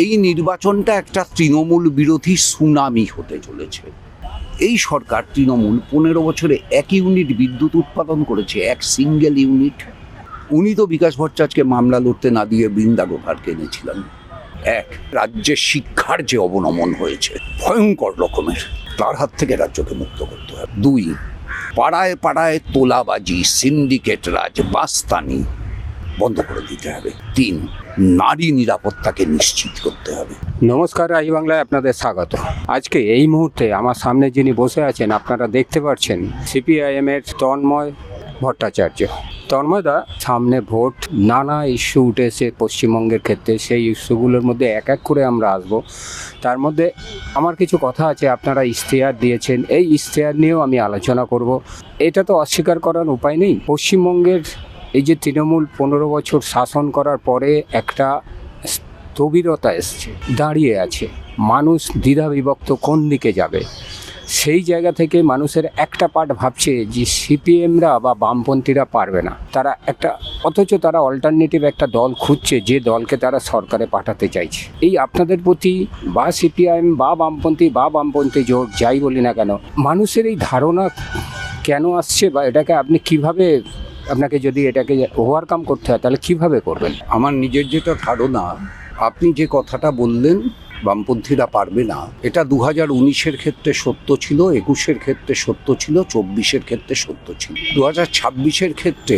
এই নির্বাচনটা একটা তৃণমূল বিরোধী সুনামি হতে চলেছে। এই সরকার তৃণমূল 15 বছরে 1 ইউনিট বিদ্যুৎ উৎপাদন করেছে, এক সিঙ্গেল ইউনিট। উনি তো বিকাশ ভট্টাচার্যকে মামলা লড়তে না দিয়ে বৃন্দাগোভারকে এনেছিলেন। এক, রাজ্যের শিক্ষার যে অবনমন হয়েছে ভয়ঙ্কর রকমের, তার হাত থেকে রাজ্যকে মুক্ত করতে হবে। 2, পাড়ায় পাড়ায় তোলাবাজি, সিন্ডিকেট রাজ, বাস্তানি বন্ধ করে দিতে হবে। 3, নারী নিরাপত্তাকে নিশ্চিত করতে হবে। নমস্কার, আই বাংলায় আপনাদের স্বাগত। আজকে এই মুহূর্তে আমার সামনে যিনি বসে আছেন আপনারা দেখতে পাচ্ছেন সিপিআইএমের তন্ময় ভট্টাচার্য। তন্ময়দা, সামনে ভোট, নানা ইস্যু উঠেছে পশ্চিমবঙ্গের ক্ষেত্রে, সেই ইস্যুগুলোর মধ্যে এক এক করে আমরা আসব। তার মধ্যে আমার কিছু কথা আছে, আপনারা ইশতেহার দিয়েছেন, এই ইশতেহার নিয়েও আমি আলোচনা করব। এটা তো অস্বীকার করার উপায় নেই, পশ্চিমবঙ্গের এই যে তৃণমূল 15 বছর শাসন করার পরে একটা স্থবিরতা এসছে, দাঁড়িয়ে আছে, মানুষ দ্বিধা বিভক্ত কোন দিকে যাবে। সেই জায়গা থেকে মানুষের একটা পার্ট ভাবছে যে সিপিএমরা বা বামপন্থীরা পারবে না, তারা একটা, অথচ তারা অল্টারনেটিভ একটা দল খুঁজছে যে দলকে তারা সরকারে পাঠাতে চাইছে। এই আপনাদের প্রতি বা সিপিআইএম বা বামপন্থী জোট যাই বলি না কেন, মানুষের এই ধারণা কেন আসছে, বা এটাকে আপনি কিভাবে, আপনাকে যদি এটাকে ওভারকাম করতে হয় তাহলে কিভাবে করবেন? আমার নিজের যেটা ধারণা, আপনি যে কথাটা বললেন বামপন্থীরা পারবে না, এটা 2019-এর ক্ষেত্রে সত্য ছিল, 21-এর ক্ষেত্রে সত্য ছিল, 24-এর ক্ষেত্রে সত্য ছিল। 2026-এর ক্ষেত্রে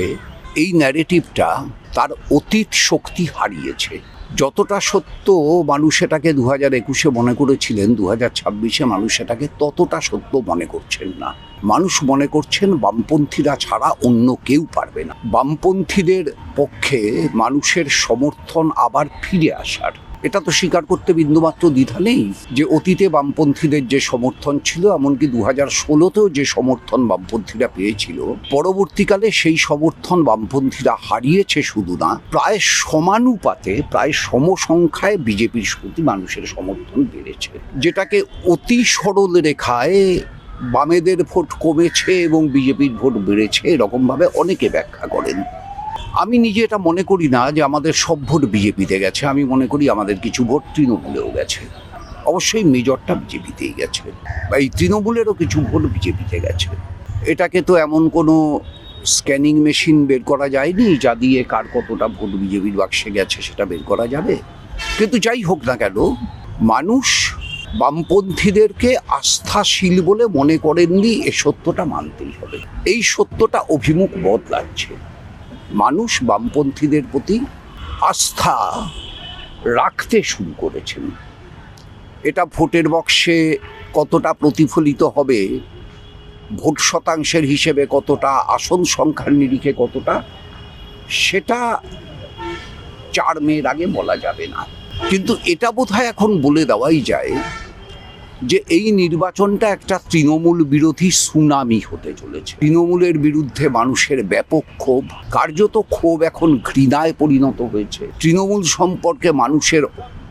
এই ন্যারেটিভটা তার অতীত শক্তি হারিয়েছে। যতটা সত্য মানুষ এটাকে 2021-এ মনে করেছিলেন, 2026-এ মানুষ এটাকে ততটা সত্য মনে করছেন না। মানুষ মনে করছেন বামপন্থীরা ছাড়া অন্য কেউ পারবে না। বামপন্থীদের পক্ষে মানুষের সমর্থন আবার ফিরে আসার, এটা তো স্বীকার করতে বিন্দুমাত্র দ্বিধা নেই যে অতীতে বামপন্থীদের যে সমর্থন ছিল, এমনকি 2016-তেও যে সমর্থন বামপন্থীরা পেয়েছিল, পরবর্তীকালে সেই সমর্থন বামপন্থীরা হারিয়েছে। শুধু না, প্রায় সমানুপাতে, প্রায় সমসংখ্যায় বিজেপির প্রতি মানুষের সমর্থন বেড়েছে, যেটাকে অতি সরল রেখায় বামেদের ভোট কমেছে এবং বিজেপির ভোট বেড়েছে এরকমভাবে অনেকে ব্যাখ্যা করেন। আমি নিজে এটা মনে করি না যে আমাদের সব ভোট বিজেপিতে গেছে। আমি মনে করি আমাদের কিছু ভোট তৃণমূলেও গেছে, অবশ্যই মেজরটা বিজেপিতেই গেছে, বা এই তৃণমূলেরও কিছু ভোট বিজেপিতে গেছে। এটাকে তো এমন কোনো স্ক্যানিং মেশিন বের করা যায়নি যা দিয়ে কার কতটা ভোট বিজেপির বাক্সে গেছে সেটা বের করা যাবে। কিন্তু যাই হোক না কেন, মানুষ বামপন্থীদেরকে আস্থাশীল বলে মনে করেননি, এ সত্যটা মানতেই হবে। এই সত্যটা অভিমুখ বদলাচ্ছে, মানুষ বামপন্থীদের প্রতি আস্থা রাখতে শুরু করেছেন। এটা ভোটের বক্সে কতটা প্রতিফলিত হবে, ভোট শতাংশের হিসেবে কতটা, আসন সংখ্যার নিরিখে কতটা, সেটা 4 মের আগে বলা যাবে না। কিন্তু এটা বোধহয় এখন বলে দেওয়াই যায় যে এই নির্বাচনটা একটা তৃণমূল বিরোধী সুনামি হতে চলেছে। তৃণমূলের বিরুদ্ধে মানুষের ব্যাপক ক্ষোভ, কার্যত ক্ষোভ এখন ঘৃণায় পরিণত হয়েছে। তৃণমূল সম্পর্কে মানুষের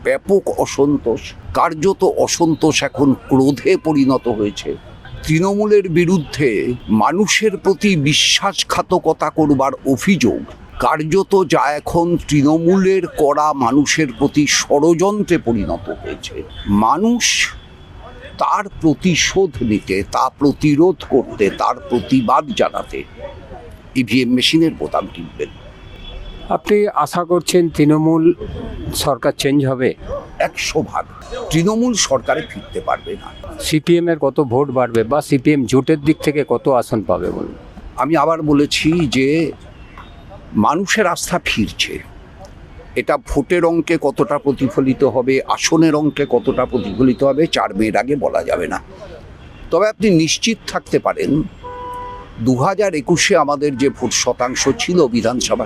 ব্যাপক অসন্তোষ, কার্যত অসন্তোষ এখন ক্রোধে পরিণত হয়েছে। তৃণমূলের বিরুদ্ধে মানুষের প্রতি বিশ্বাসঘাতকতা করবার অভিযোগ, কার্যত যা এখন তৃণমূলের করা মানুষের প্রতি ষড়যন্ত্রে পরিণত হয়েছে। মানুষ তার প্রতিশোধ নিতে, তা প্রতিরোধ করতে, তার প্রতিবাদ জানাতে ইভিএম মেশিনের বোতাম টিপবেন। আপনি আশা করছেন তৃণমূল সরকার চেঞ্জ হবে? 100% তৃণমূল সরকারে ফিরতে পারবে না। সিপিএমের কত ভোট বাড়বে, বা সিপিএম জোটের দিক থেকে কত আসন পাবে বলুন? আমি আবার বলেছি যে মানুষের আস্থা ফিরছে। এটা ভোটের অঙ্কে কতটা প্রতিফলিত হবে, আসনের অঙ্কে কতটা প্রতিফলিত হবে 4 মের আগে বলা যাবে না। তবে আপনি নিশ্চিত থাকতে পারেন 2021-এ আমাদের যে ভোট শতাংশ ছিল বিধানসভা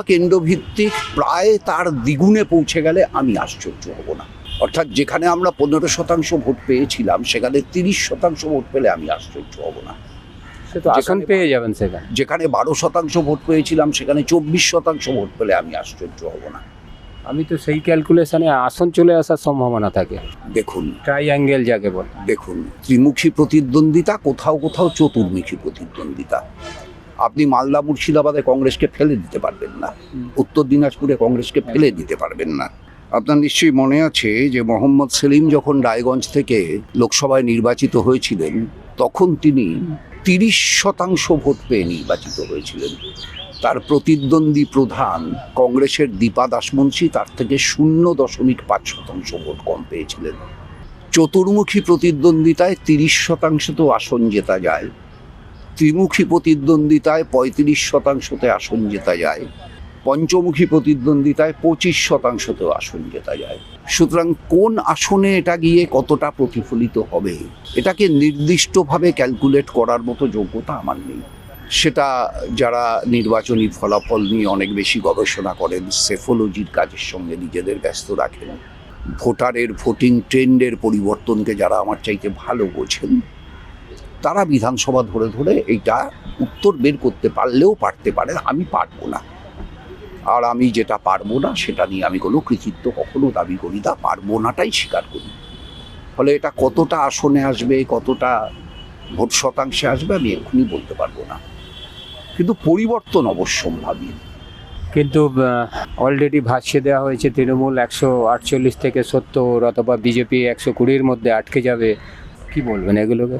কেন্দ্রভিত্তিক প্রায় তার দ্বিগুণে পৌঁছে গেলে আমি আশ্চর্য হব না। অর্থাৎ যেখানে আমরা 15% ভোট পেয়েছিলাম সেখানে 30% ভোট পেলে আমি আশ্চর্য হব না। আসন পেয়ে যাবেন সেখানে। যেখানে 12% ভোট পেয়েছিলাম সেখানে 24% ভোট পেলে আমি আশ্চর্য হব না। আমি তো সেই ক্যালকুলেশনে আসন চলে আসার সম্ভাবনা থাকে। দেখুন, ট্রাইঅ্যাঙ্গেল যাকে বলে, দেখুন, ত্রিমুখী প্রতিদ্বন্দ্বিতা, কোথাও কোথাও চতুর্মুখী প্রতিদ্বন্দ্বিতা। আপনি মালদা মুর্শিদাবাদে কংগ্রেসকে ফেলে দিতে পারবেন না, উত্তর দিনাজপুরে কংগ্রেসকে ফেলে দিতে পারবেন না। আপনার নিশ্চয়ই মনে আছে যে মোহাম্মদ সেলিম যখন রায়গঞ্জ থেকে লোকসভায় নির্বাচিত হয়েছিলেন তখন তিনি 30% ভোট পেয়ে নির্বাচিত হয়েছিলেন। তার প্রতিদ্বন্দ্বী প্রধান কংগ্রেসের দীপা দাসমুন্সি তার থেকে 0.5% ভোট কম পেয়েছিলেন। চতুর্মুখী প্রতিদ্বন্দ্বিতায় 30%তেও আসন জেতা যায়, ত্রিমুখী প্রতিদ্বন্দ্বিতায় 35%তে আসন জেতা যায়, পঞ্চমুখী প্রতিদ্বন্দ্বিতায় 25%তেও আসন জেতা যায়। সুতরাং কোন আসনে এটা গিয়ে কতটা প্রতিফলিত হবে এটাকে নির্দিষ্টভাবে ক্যালকুলেট করার মতো যোগ্যতা আমার নেই। সেটা যারা নির্বাচনী ফলাফল নিয়ে অনেক বেশি গবেষণা করেন, সেফোলজির কাজের সঙ্গে নিজেদের ব্যস্ত রাখেন, ভোটারের ভোটিং ট্রেন্ডের পরিবর্তনকে যারা আমার চাইতে ভালো বোঝেন, তারা বিধানসভা ধরে ধরে এইটা উত্তর বের করতে পারলেও পারতে পারেন, আমি পারবো না। আর আমি যেটা পারবো না সেটা নিয়ে আমি কোনো কৃতিত্ব কখনো দাবি করি না, পারবো নাটাই স্বীকার করি। ফলে এটা কতটা আসনে আসবে, কতটা ভোট শতাংশে আসবে আমি এক্ষুনি বলতে পারবো না, কিন্তু পরিবর্তন অবশ্যম্ভাবী। কিন্তু অলরেডি ভাষ্যে দেওয়া হয়েছে তৃণমূল 148 থেকে 70 অথবা বিজেপি 120-র মধ্যে আটকে যাবে। কি বলবেন এগুলোকে?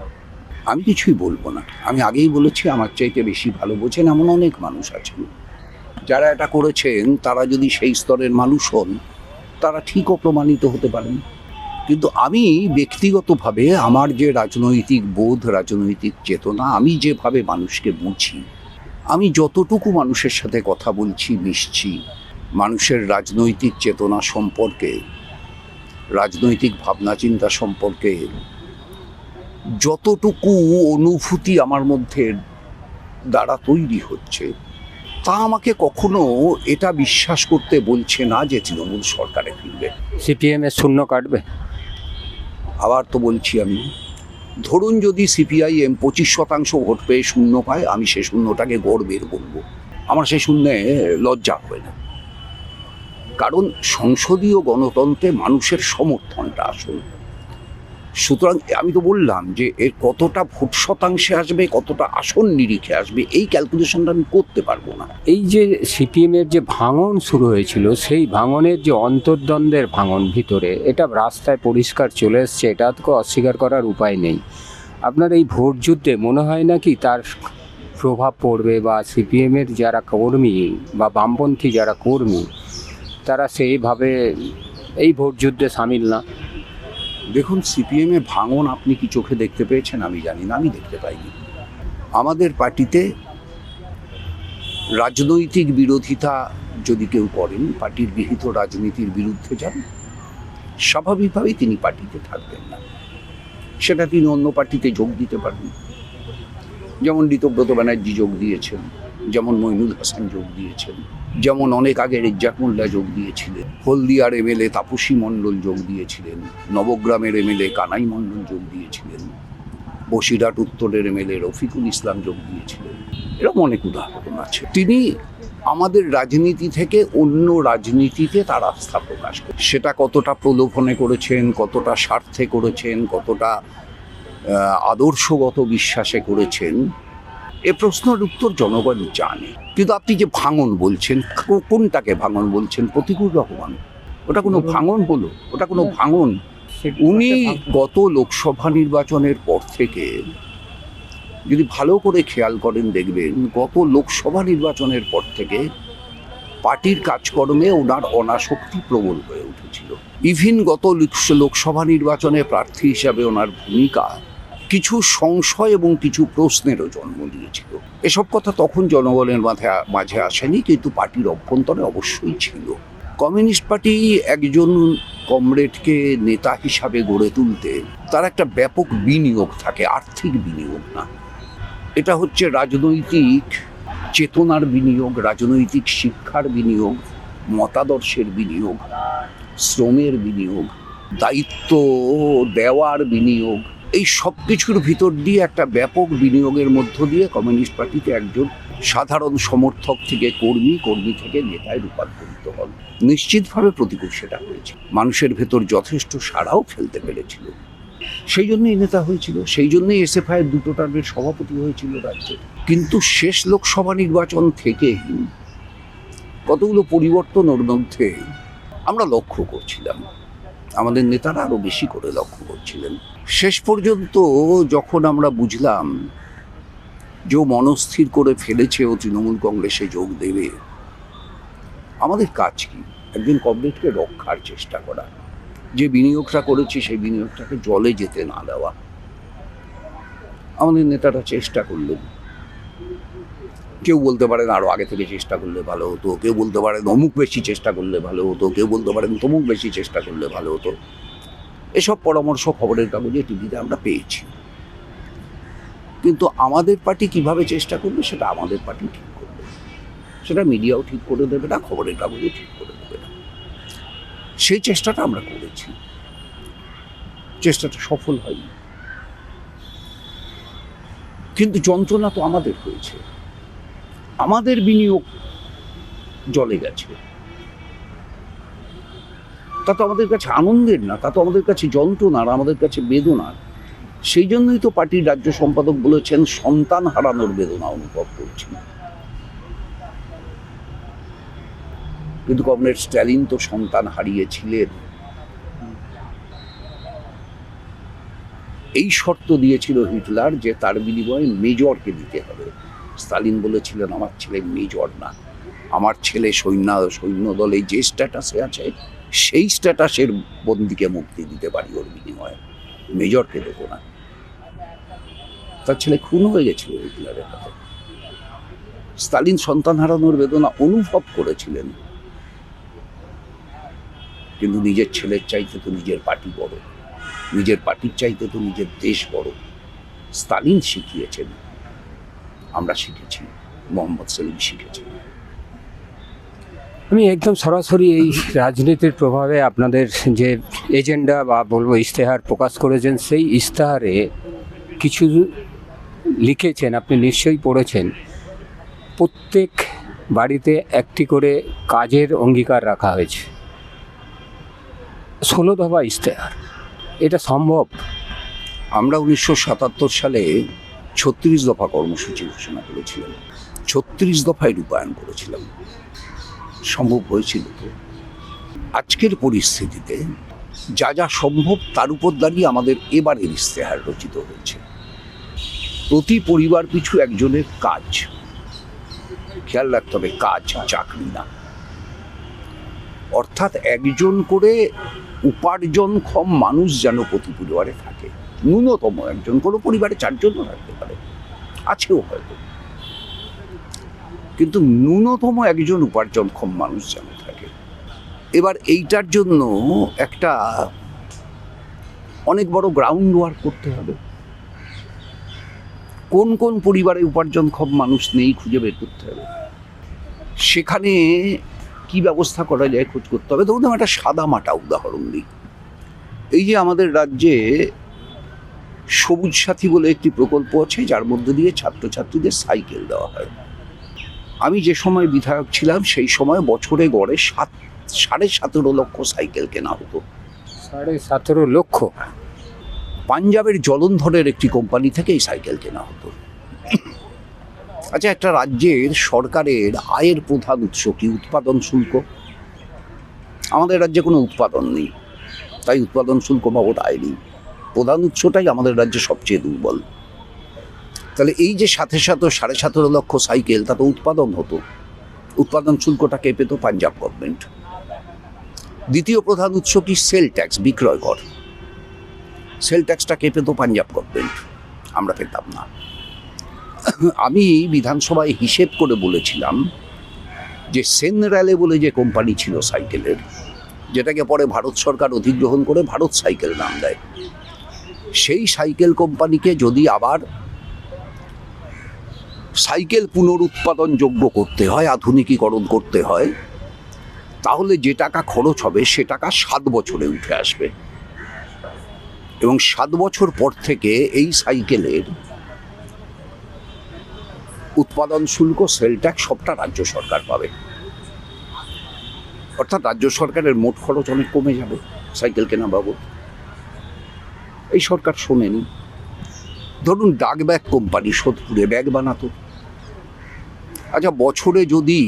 আমি কিছুই বলবো না। আমি আগেই বলেছি আমার চাইতে বেশি ভালো বোঝেন এমন অনেক মানুষ আছেন যারা এটা করেছেন। তারা যদি সেই স্তরের মানুষ হন তারা ঠিকও প্রমাণিত হতে পারেন। কিন্তু আমি ব্যক্তিগতভাবে আমার যে রাজনৈতিক বোধ, রাজনৈতিক চেতনা, আমি যেভাবে মানুষকে বুঝি, আমি যতটুকু মানুষের সাথে কথা বলছি, মিশছি, মানুষের রাজনৈতিক চেতনা সম্পর্কে, রাজনৈতিক ভাবনা চিন্তা সম্পর্কে যতটুকু অনুভূতি আমার মধ্যে দ্বারা তৈরি হচ্ছে, তা আমাকে কখনো এটা বিশ্বাস করতে বলছে না যে তৃণমূল সরকারে ফিরবে। সিপিএম এর শূন্য কাটবে? আবার তো বলছি আমি, ধরুন যদি সিপিআইএম 25% ভোট পেয়ে শূন্য পায়, আমি সে শূন্যটাকে গর্বের বলবো, আমার সে শূন্যে লজ্জা হবে না। কারণ সংসদীয় গণতন্ত্রে মানুষের সমর্থনটা আসল। সুতরাং আমি তো বললাম যে এর কতটা ভোট শতাংশে আসবে, কতটা আসন নিরিখে আসবে, এই ক্যালকুলেশনটা আমি করতে পারবো না। এই যে সিপিএম এর যে ভাঙন শুরু হয়েছিল, সেই ভাঙনের যে অন্তর্দ্বন্দ্বের ভাঙন ভিতরে, এটা রাস্তায় পরিষ্কার চলে এসছে, এটা তো অস্বীকার করার উপায় নেই। আপনার এই ভোট যুদ্ধে মনে হয় না কি তার প্রভাব পড়বে, বা সিপিএম এর যারা কর্মী বা বামপন্থী যারা কর্মী তারা সেইভাবে এই ভোট যুদ্ধে সামিল না? দেখুন, সিপিএমে ভাঙন আপনি কি চোখে দেখতে পেয়েছেন? আমি জানি না, আমি দেখতে পাইনি। আমাদের পার্টিতে রাজনৈতিক বিরোধিতা যদি কেউ করেন, পার্টির গৃহীত রাজনীতির বিরুদ্ধে যান, স্বাভাবিকভাবেই তিনি পার্টিতে থাকবেন না। সেটা তিনি অন্য পার্টিতে যোগ দিতে পারেন, যেমন ঋতব্রত ব্যানার্জি যোগ দিয়েছেন, যেমন মইনুল হাসান যোগ দিয়েছেন, যেমন অনেক আগে রেজ্জাক মোল্লা যোগ দিয়েছিলেন, হলদিয়ার এমএলএ তাপসী মণ্ডল যোগ দিয়েছিলেন, নবগ্রামের এমএলএ কানাই মণ্ডল যোগ দিয়েছিলেন, বসিরহাট উত্তরের এমএলএ রফিকুল ইসলাম যোগ দিয়েছিলেন। এরকম অনেক উদাহরণ আছে। তিনি আমাদের রাজনীতি থেকে অন্য রাজনীতিতে তার আস্থা প্রকাশ করেন। সেটা কতটা প্রলোভনে করেছেন, কতটা স্বার্থে করেছেন, কতটা আদর্শগত বিশ্বাসে করেছেন, এ প্রশ্নের উত্তর জনগণ জানে। কিন্তু আপনি যে ভাঙন বলছেন, কোনটাকে ভাঙন বলছেন? প্রতিকূল রহমান, ওটা কোনো ভাঙন হলো? ওটা কোনো ভাঙন? উনি গত লোকসভা নির্বাচনের পর থেকে যদি ভালো করে খেয়াল করেন দেখবেন, গত লোকসভা নির্বাচনের পর থেকে পার্টির কাজকর্মে ওনার অনাসক্তি প্রবল হয়ে উঠেছিল। ইভিন গত লোকসভা নির্বাচনে প্রার্থী হিসাবে ওনার ভূমিকা কিছু সংশয় এবং কিছু প্রশ্নেরও জন্ম দিয়েছিল। এসব কথা তখন জনগণের মাঝে আসেনি, কিন্তু পার্টির অভ্যন্তরে অবশ্যই ছিল। কমিউনিস্ট পার্টি একজন কমরেডকে নেতা হিসাবে গড়ে তুলতে তার একটা ব্যাপক বিনিয়োগ থাকে, আর্থিক বিনিয়োগ না। এটা হচ্ছে রাজনৈতিক চেতনার বিনিয়োগ, রাজনৈতিক শিক্ষার বিনিয়োগ, মতাদর্শের বিনিয়োগ, শ্রমের বিনিয়োগ, দায়িত্ব দেওয়ার বিনিয়োগ। এই সব কিছুর ভিতর দিয়ে একটা ব্যাপক বিনিয়োগের মধ্য দিয়ে কমিউনিস্ট পার্টিতে একজন সাধারণ সমর্থক থেকে কর্মী, কর্মী থেকে নেতায় রূপান্তরিত হন। নিশ্চিতভাবে প্রতিকূল সেটা হয়েছে, মানুষের ভেতর যথেষ্ট সাড়াও ফেলতে পেরেছিল, সেই জন্যই নেতা হয়েছিল, সেই জন্যই এসএফআই এর 2 টার্মের সভাপতি হয়েছিল রাজ্যে। কিন্তু শেষ লোকসভা নির্বাচন থেকে কতগুলো পরিবর্তন ওর মধ্যে আমরা লক্ষ্য করছিলাম, আমাদের নেতারা আরো বেশি করে লক্ষ্য করছিলেন। শেষ পর্যন্ত যখন আমরা বুঝলাম যে ও মনস্থির করে ফেলেছে ও তৃণমূল কংগ্রেসে যোগ দেবে, আমাদের কাজ কি? একজন কমরেডকে রক্ষার চেষ্টা করা, যে বিনিয়োগটা করেছি সেই বিনিয়োগটাকে জলে যেতে না দেওয়া। আমাদের নেতারা চেষ্টা করলেন। কেউ বলতে পারেন আরো আগে থেকে চেষ্টা করলে ভালো হতো, কেউ বলতে পারেন অমুক বেশি চেষ্টা করলে ভালো হতো, কেউ বলতে পারেন তমুক বেশি চেষ্টা করলে ভালো হতো। এসব পরামর্শ খবরের কাগজে, টিভিতে আমরা পেয়েছি। কিন্তু আমাদের পার্টি কিভাবে চেষ্টা করবে সেটা আমাদের পার্টি ঠিক করবে, সেটা মিডিয়াও ঠিক করে দেবে না, খবরের কাগজও ঠিক করে দেবে না। সেই চেষ্টাটা আমরা করেছি, চেষ্টাটা সফল হয়নি। কিন্তু যন্ত্রণা তো আমাদের হয়েছে, আমাদের বিনিয়োগ জলে গেছে। তা তো আমাদের কাছে আনন্দের না, তা তো আমাদের কাছে যন্ত্রণার, আমাদের কাছে বেদনার। সেই জন্যই তো পার্টির রাজ্য সম্পাদক বলেছেন সন্তান হারানোর বেদনা অনুভব করছি। কিন্তু কমরেড স্ট্যালিন তো সন্তান হারিয়েছিলেন, এই শর্ত দিয়েছিল হিটলার যে তার বিনিময়ে মেজরকে দিতে হবে। স্টালিন বলেছিলেন আমার ছেলে মেজর না, আমার ছেলে সৈন্য দলে যে স্ট্যাটাসে আছে সেই স্ট্যাটাসের বন্দীকে মুক্তি দিতে পারি ওর বিনিময়ে, মেজরকে দেবো না। তার ছেলে খুন হয়ে গেছিল হিটলারের হাতে। স্টালিন সন্তান হারানোর বেদনা অনুভব করেছিলেন, কিন্তু নিজের ছেলের চাইতে তো নিজের পার্টি বড়, নিজের পার্টির চাইতে তো নিজের দেশ বড়। স্টালিন শিখিয়েছেন, আমরা শিখেছি, মোহাম্মদ সেলিম শিখেছেন। আমি একদম সরাসরি এই রাজনীতির প্রভাবে আপনাদের যে এজেন্ডা বা বলবো ইশতেহার প্রকাশ করেছেন, সেই ইশতেহারে কিছু লিখেছেন, আপনি নিশ্চয়ই পড়েছেন। প্রত্যেক বাড়িতে একটি করে কাজের অঙ্গীকার রাখা হয়েছে, 16 দফা ইশতেহার। এটা সম্ভব? আমরা 1977 সালে 36 দফা কর্মসূচি ঘোষণা করেছিলাম, 36 দফায় রূপায়ণ করেছিলাম। সম্ভব হয়েছিল তো? আজকের পরিস্থিতিতে যা যা সম্ভব তার উপর দাঁড়িয়ে আমাদের এবারের ইশতেহার রচিত হয়েছে। প্রতি পরিবার পিছু একজনের কাজ, খেয়াল রাখতে হবে কাজ, চাকরি না। অর্থাৎ একজন করে উপার্জনক্ষম মানুষ যেন প্রতি পরিবারে থাকে, ন্যূনতম একজন। কোনো পরিবারে 4 জনও থাকতে পারে, আছেও হয়তো, কিন্তু ন্যূনতম একজন উপার্জনক্ষম মানুষ যেন থাকে। এবার এইটার জন্য একটা অনেক বড় গ্রাউন্ড ওয়ার্ক করতে হবে। কোন কোন পরিবারে উপার্জনক্ষম মানুষ নেই খুঁজে বের করতে হবে, সেখানে কি ব্যবস্থা করা যায় খোঁজ করতে হবে। ধরুন একটা সাদা মাটা উদাহরণ দিই। এই যে আমাদের রাজ্যে সবুজ সাথী বলে একটি প্রকল্প আছে, যার মধ্যে দিয়ে ছাত্রছাত্রীদের সাইকেল দেওয়া হয়। আমি যে সময় বিধায়ক ছিলাম সেই সময় বছরে গড়ে 17.5 লক্ষ সাইকেল কেনা হতো। 17.5 লক্ষ? পাঞ্জাবের জলন্ধরের একটি কোম্পানি থেকে এই সাইকেল কেনা হতো। আচ্ছা, একটা রাজ্যের সরকারের আয়ের প্রধান উৎস কি? উৎপাদন শুল্ক। আমাদের রাজ্যে কোনো উৎপাদন নেই, তাই উৎপাদন শুল্ক বাবদ আয় নেই। প্রধান উৎসটাই আমাদের রাজ্যে সবচেয়ে দুর্বল। তাহলে এই যে 17.5 লক্ষ সাইকেল, তা তো উৎপাদন হতো। উৎপাদন শুল্কটা কে পেত? পাঞ্জাব গভর্নমেন্ট। দ্বিতীয় প্রধান উৎস কি? সেল ট্যাক্স, বিক্রয় কর। সেল ট্যাক্সটা কে পেত? পাঞ্জাব গভর্নমেন্ট, আমরা পেতাম না। আমি বিধানসভায় হিসেব করে বলেছিলাম যে সেন র্যালে বলে যে কোম্পানি ছিল সাইকেলের, যেটাকে পরে ভারত সরকার অধিগ্রহণ করে ভারত সাইকেল নাম দেয়, সেই সাইকেল কোম্পানিকে যদি আবার সাইকেল পুনরুৎপাদনযোগ্য করতে হয়, আধুনিকীকরণ করতে হয়, তাহলে যে টাকা খরচ হবে সে টাকা 7 বছরে উঠে আসবে। এবং 7 বছর পর থেকে এই সাইকেলের উৎপাদন শুল্ক, সেল ট্যাক্স সবটা রাজ্য সরকার পাবে। অর্থাৎ রাজ্য সরকারের মোট খরচ অনেক কমে যাবে সাইকেল কেনা বাবদ। এই সরকার শোনেনি। ধরুন ডাক ব্যাগ কোম্পানি সোদপুরে ব্যাগ বানাতো। আচ্ছা, বছরে যদি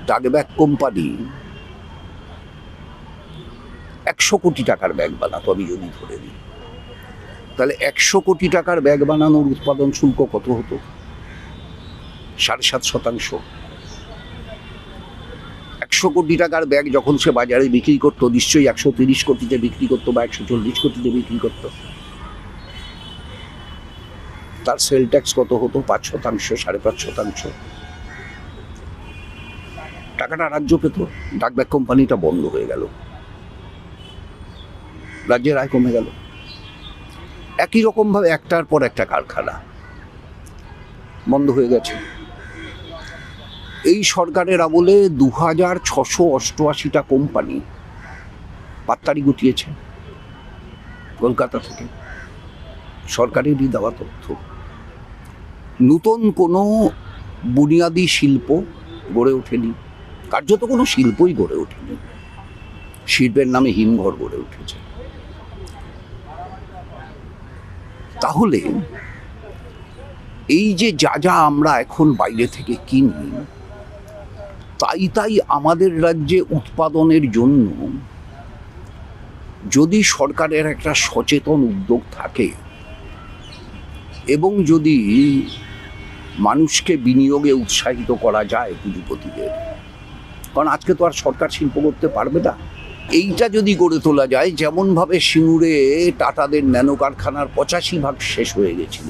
ডাক ব্যাগ কোম্পানি 100 কোটি টাকার ব্যাগ বানাতো, আমি যদি ধরে নিই, তাহলে 100 কোটি টাকার ব্যাগ বানানোর উৎপাদন শুল্ক কত হতো? 7.5%। 100 কোটি টাকার ব্যাগ যখন সে বাজারে বিক্রি করতো, নিশ্চয়ই 130 কোটিতে বিক্রি করতো বা 140 কোটিতে বিক্রি করতো। তার সেল ট্যাক্স কত হতো? 5%, 5.5%। টাকাটা রাজ্য পেত, ডাক ব্যাগ কোম্পানিটা বন্ধ হয়ে গেল, রাজ্যের আয় কমে গেল। একই রকমভাবে একটার পর একটা কারখানা বন্ধ হয়ে গেছে। এই সরকারের আমলে 2688টা কোম্পানি পাত্তারি গুটিয়েছে কলকাতা থেকে, সরকারেরই দেওয়া তথ্য। নতুন কোনো বুনিয়াদি শিল্প গড়ে ওঠেনি, কার্যত কোনো শিল্পই গড়ে ওঠেনি। শিল্পের নামে হিমঘর গড়ে উঠেছে। তাহলে এই যে যা যা আমরা এখন বাইরে থেকে কিনি, তাই আমাদের রাজ্যে উৎপাদনের জন্য যদি সরকারের একটা সচেতন উদ্যোগ থাকে এবং যদি মানুষকে বিনিয়োগে উৎসাহিত করা যায় পুঁজিপতিদের, কারণ আজকে তো আর সরকার শিল্প করতে পারবে না, এইটা যদি গড়ে তোলা যায়, যেমনভাবে সিঙ্গুরে টাটাদের ন্যানো কারখানার 85% শেষ হয়ে গেছিল,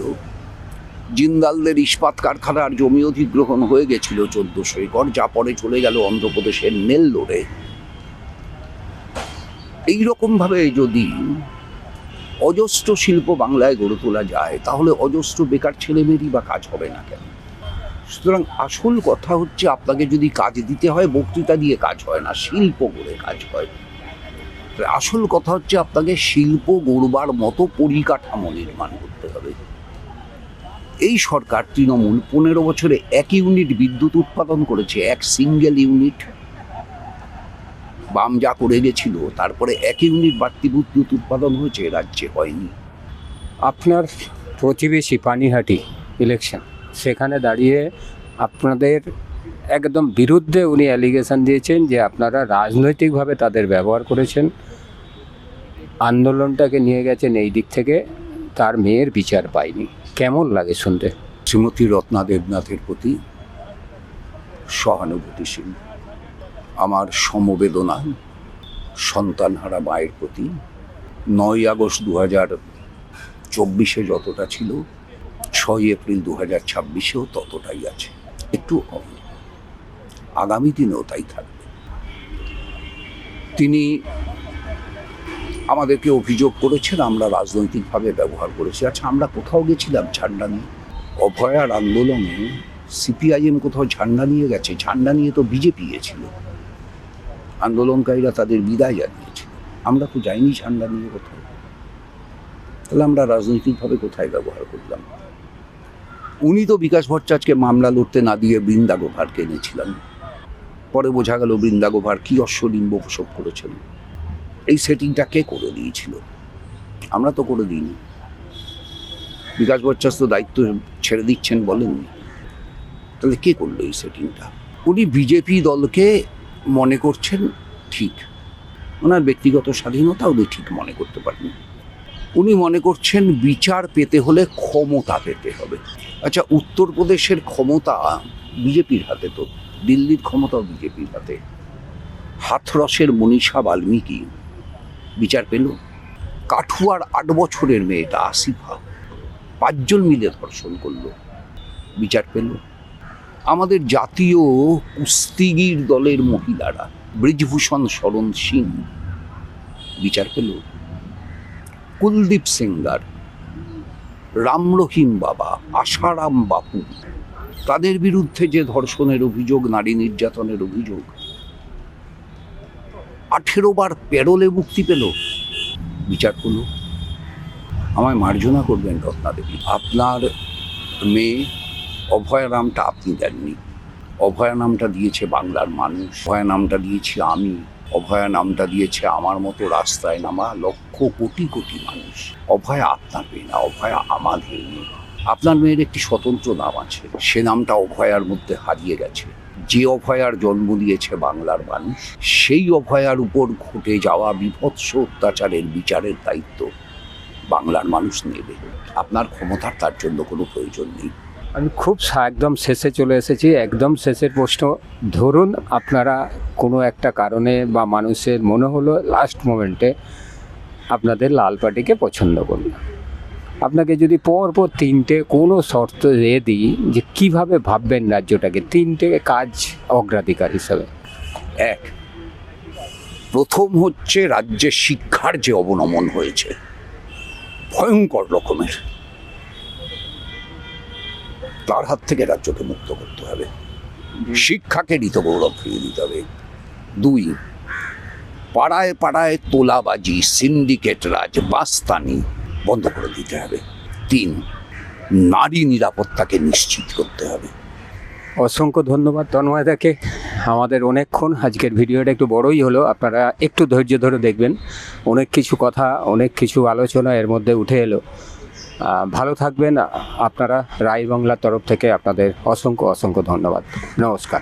জিন্দালদের ইস্পাত কারখানার জমি অধিগ্রহণ হয়ে গেছিল 1400 একর, যা পরে চলে গেল অন্ধ্রপ্রদেশের নেল্লোরে। এইরকমভাবে যদি অজস্র শিল্প বাংলায় গড়ে তোলা যায়, তাহলে অজস্র বেকার ছেলেমেয়েরই বা কাজ হবে না কেন? সুতরাং আসল কথা হচ্ছে, আপনাকে যদি কাজ দিতে হয়, বক্তৃতা দিয়ে কাজ হয় না, শিল্প গড়ে কাজ হয়। আসল কথা হচ্ছে, আপনাকে শিল্প গড়বার মতো পরিকাঠামো নির্মাণ করতে হবে। এই সরকার তৃণমূল 15 বছরে 1 ইউনিট বিদ্যুৎ উৎপাদন করেছে, 1 সিঙ্গেল ইউনিট। বাম যা করে গেছিল, তারপরে 1 ইউনিট বাড়তি বিদ্যুৎ উৎপাদন হয়েছে, রাজ্যে হয়নি। আপনার প্রতিবেশী পানিহাটি ইলেকশন, সেখানে দাঁড়িয়ে আপনাদের একদম বিরুদ্ধে উনি অ্যালিগেশন দিয়েছেন যে আপনারা রাজনৈতিকভাবে তাদের ব্যবহার করেছেন, আন্দোলনটাকে নিয়ে গেছেন এই দিক থেকে, তার মেয়ের বিচার পায়নি। কেমন লাগে শুনতে? শ্রীমতী রত্না দেবনাথের প্রতি সহানুভূতিশীল, আমার সমবেদনা সন্তানহারা মায়ের প্রতি। 9 আগস্ট 2024 যতটা ছিল, 6 এপ্রিল 2026 ততটাই আছে, একটু কম। আগামী দিনেও তাই থাকবে। তিনি আমাদেরকে অভিযোগ করেছেন আমরা রাজনৈতিকভাবে ব্যবহার করেছি। আচ্ছা, আমরা কোথাও গেছিলাম ঝান্ডা নিয়ে? অভয়ার আন্দোলনে সিপিআইএম কোথাও ঝান্ডা নিয়ে গেছে? ঝান্ডা নিয়ে তো বিজেপি গেছিল, আন্দোলনকারীরা তাদের বিদায় জানিয়েছিল। আমরা তো যাইনি ঝান্ডা নিয়ে কোথাও। তাহলে আমরা রাজনৈতিকভাবে কোথায় ব্যবহার করলাম? উনি তো বিকাশ ভট্টাচার্যকে মামলা লড়তে না দিয়ে বৃন্দা গোভারকে এনেছিলাম। পরে বোঝা গেল বৃন্দা গোভার কি অশ্বলিম্ব প্রসব করেছেন। এই সেটিংটা কে করে দিয়েছিল? আমরা তো করে দিইনি। বিকাশ ভট্টাচার্য তো দায়িত্ব ছেড়ে দিচ্ছেন বলেননি। তাহলে কে করলো এই সেটিংটা? উনি বিজেপি দলকে মনে করছেন ঠিক, ওনার ব্যক্তিগত স্বাধীনতা উনি ঠিক মনে করতে পারেন। উনি মনে করছেন বিচার পেতে হলে ক্ষমতা পেতে হবে। আচ্ছা, উত্তরপ্রদেশের ক্ষমতা বিজেপির হাতে, তো দিল্লির ক্ষমতাও বিজেপির হাতে। হাথরসের মনীষা বাল্মীকি বিচার পেল? কাঠুয়ার 8 বছরের মেয়েটা আসিফা 5 জন মিলে ধর্ষণ করলো, বিচার পেল? আমাদের জাতীয় কুস্তিগির দলের মহিলারা, ব্রিজভূষণ শরণ সিং, বিচার পেল? কুলদীপ সেঙ্গার, রাম রহিম বাবা, আশারাম বাপু, তাদের বিরুদ্ধে যে ধর্ষণের অভিযোগ, নারী নির্যাতনের অভিযোগ, 18 বার প্যারোলে মুক্তি পেল, বিচার হলো? আমায় মার্জনা করবেন রত্না দেবী, আপনার মেয়ে অভয়া নামটা আপনি দেননি। অভয়া নামটা দিয়েছে বাংলার মানুষ, অভয়া নামটা দিয়েছি আমি, অভয়া নামটা দিয়েছে আমার মতো রাস্তায় নামা লক্ষ কোটি কোটি মানুষ। অভয়া আপনার মেয়ে না, অভয়া আমাদের মেয়ে। আপনার মেয়ের একটি স্বতন্ত্র নাম আছে, সে নামটা অভয়ার মধ্যে হারিয়ে গেছে। যে অভয়ার জন্ম দিয়েছে বাংলার মানুষ, সেই অভয়ার উপর ঘটে যাওয়া বিভৎস অত্যাচারের বিচারের দায়িত্ব বাংলার মানুষ নেবে। আপনার ক্ষমতার তার জন্য কোনো প্রয়োজন নেই। আমি খুব একদম শেষে চলে এসেছি, একদম শেষের প্রশ্ন। ধরুন আপনারা কোনো একটা কারণে বা মানুষের মনে হলো লাস্ট মোমেন্টে আপনাদের লাল পার্টিকে পছন্দ করল, আপনাকে যদি পরপর তিনটে কোনো শর্ত দিয়ে দিই যে কিভাবে ভাববেন রাজ্যটাকে, তিনটে কাজ অগ্রাধিকার হিসাবে। এক, প্রথম হচ্ছে রাজ্যের শিক্ষার যে অবনমন হয়েছে ভয়ঙ্কর রকমের, তার হাত থেকে রাজ্যকে মুক্ত করতে হবে, শিক্ষাকে ঋতগৌরব ফিরিয়ে দিতে হবে। দুই, পাড়ায় পাড়ায় তোলাবাজি, সিন্ডিকেট রাজ, বাস্তানি বন্ধ করে দিতে হবে। তিন, নারী নিরাপত্তাকে নিশ্চিত করতে হবে। অসংখ্য ধন্যবাদ তন্ময়দাকে। আমাদের অনেকক্ষণ আজকের ভিডিওটা একটু বড়ই হলো, আপনারা একটু ধৈর্য ধরে দেখবেন। অনেক কিছু কথা, অনেক কিছু আলোচনা এর মধ্যে উঠে এলো। ভালো থাকবেন আপনারা। রায় বাংলার তরফ থেকে আপনাদের অসংখ্য অসংখ্য ধন্যবাদ। নমস্কার।